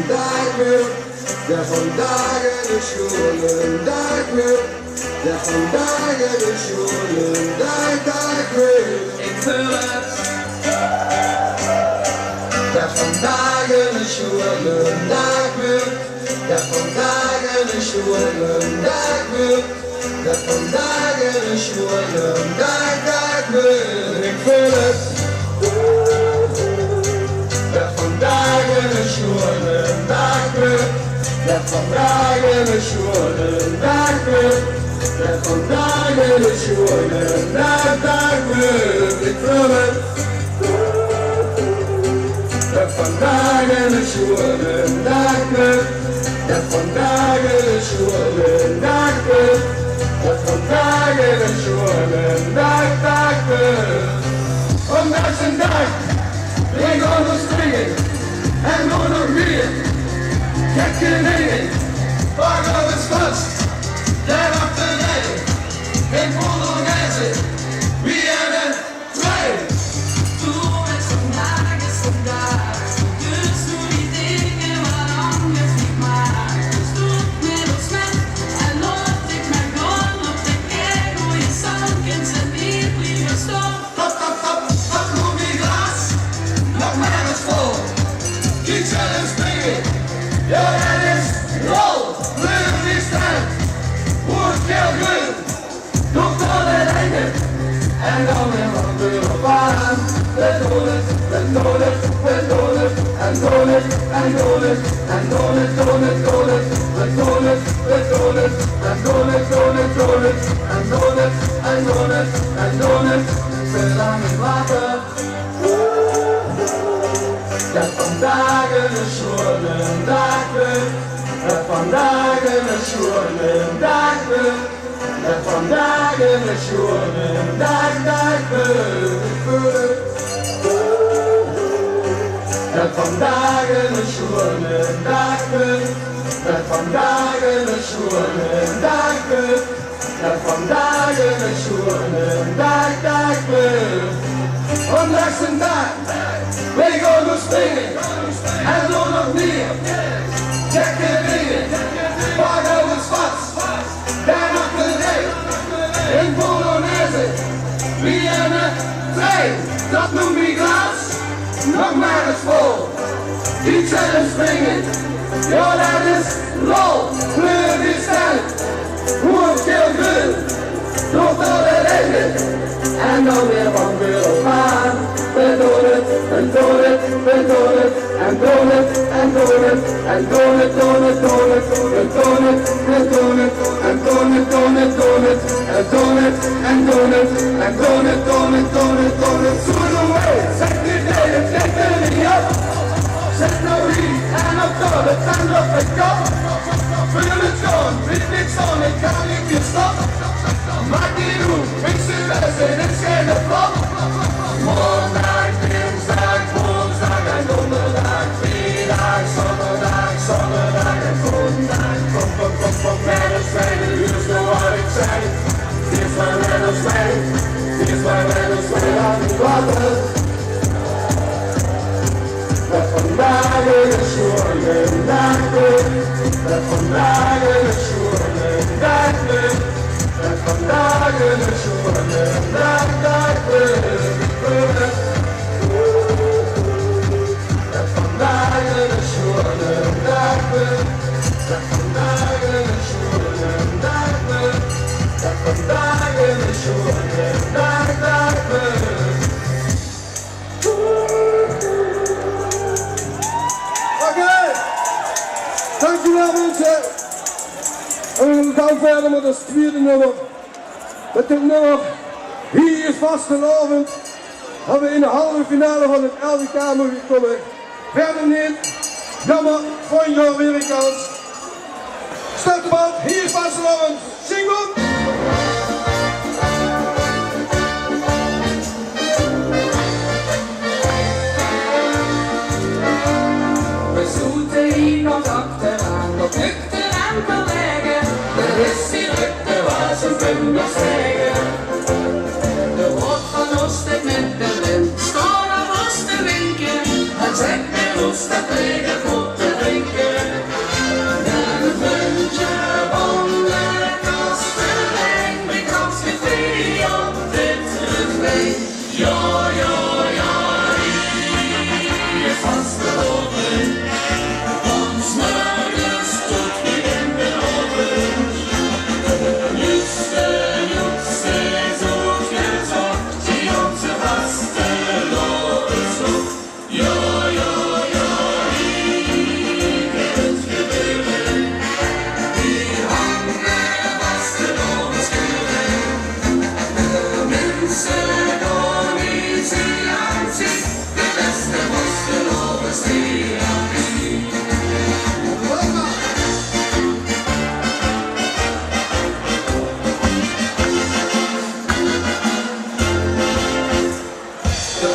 dag wil, de vandaag de schoenen dag wil, de vandaag de schoenen dag wil. Ik vul het. De vandaag de schoenen dag wil, de vandaag de schoenen dag wil, de vandaag de schoenen dag wil. Ik vul het. De vandaag de schoenen dag wil, de vandaag de schoenen dag wil, de vandaag de schoenen dag wil. Ik vul het. De vandaag de schoenen dag wil, de vandaag de schoenen dag wil, de vandaag de schoenen dag wil. Ondanks een dag, ik onder springen en door nog meer. Gekke dingen, waar gaat het vast? Jij mag de rijden, geen polonaise, wie en het twee. Doe het vandaag is vandaag. Dus doe die dingen waar anders niet maakt. Dus doe het middels net en laat ik mij gaan op de keer hoe je zankens en niet liever stop. Hop, hop, hop, hop, noem die glas, nog maar eens vol. Iets en springen, ja dat is rol. Kleur die stand, wordt heel goed. Nog door de ringen, en dan weer van de baan. We doen het, we doen het, we doen het, en doen het, en doen het, en doen het, doen het, doen het. We doen het, we doen het, en doen het, doen het, doen het, en doen het, en doen het, en doen het. Veel aan het water. Dat vandaag een schoenen dag wil, dat vandaag een schoenen dag wil, dat vandaag een schoenen dag wil. Dat vandaag een schoenen dag wil, dat vandaag een schoenen dag wil, dat vandaag een schoenen dag wil. Ondanks een dag, we gaan nog springen en zo nog meer. Gekke dingen, waar gaan we vast? Daar achterheen, in Polonaise, wie en het twee. Dat noem ik glas, nog maar eens vol. Iets en springen, ja dat is lol. Kleur die stand, hoe het heel groen. Nog door de regen, en dan weer van wereld aan. We doen het, en doen het, we doen het, en doen het, en doen het, en doen het, doen het, doen het, we doen het, we doen het, en doen het, doen het, doen het, en doen het, en doen het, en doen het, doen het, doen het, doen het. Zo doen we, zeg niet nee, het ligt er niet op. Zet nou hier en op door het en op het kop. Vul het gewoon, weet niks van, ik kan niet meer stoppen. Maak niet hoe, ik zie best in het schene flop. Maandag, dinsdag, woensdag en donderdag, vrijdag, zondag, zondag en zondag. Kom, met een tweede uur, zo wat ik zei. Eerst maar met ons mee, eerst maar met ons mee aan het water. Dat vandaag een schoenen dag wil, dat vandaag een schoenen dag wil, dat vandaag een schoenen dag wil. Dat vandaag een schoenen dag wil, dat vandaag een schoenen dag wil, dat vandaag een schoenen dag wil. Dankjewel mensen. En we gaan verder met het tweede nummer. Met dit nummer, hier is vastelavond. Hebben we in de halve finale van het LVK mogen komen. Verder niet. Jammer, van jou weer een kans. Start de band, hier is vastelavond. Zing op! We zoeten hier nog achteraan, nog nuchter en verlegen. Er is hier drukte waar ze kunnen zeggen. De hoofd van Oosten met de wind, staan aan ons te winken. En zegt de Oosten tegen goed te drinken.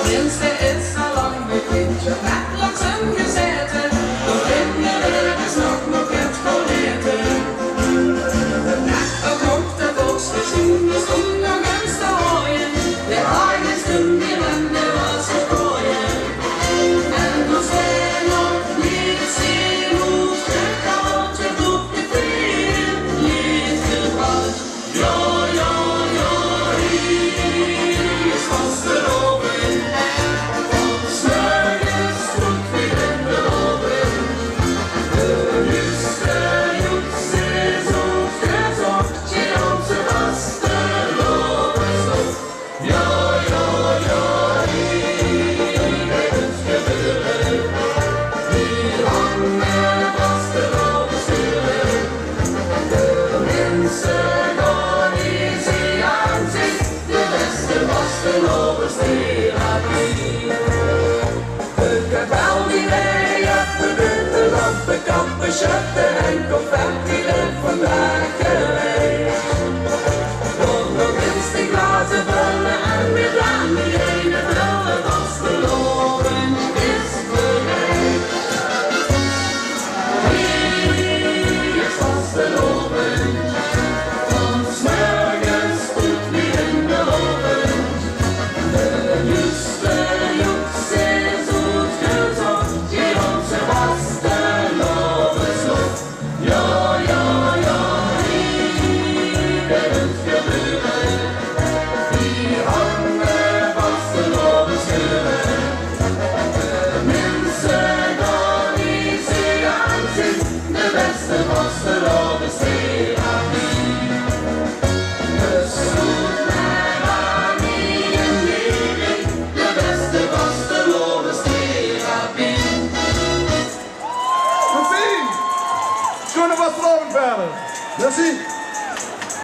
minst det är så långt vi finns natt långs ungefär då ringer det snart nog ett kolleter natt och kokta box för sin och stund och ganska åren det har ingen stund i men det var så skojigt men då ser något livet ser mot sträcka och tryck upp i fel lite vart ja köpte en konfetti från Blackerey och då finns det glaset fulla en med bland i egna blöda vasteloven is för dig Riks vasteloven från Smögens ut vid Händeloven där just det juxes och skrönsång ger om sig Schöne Vastelovenverder. Merci.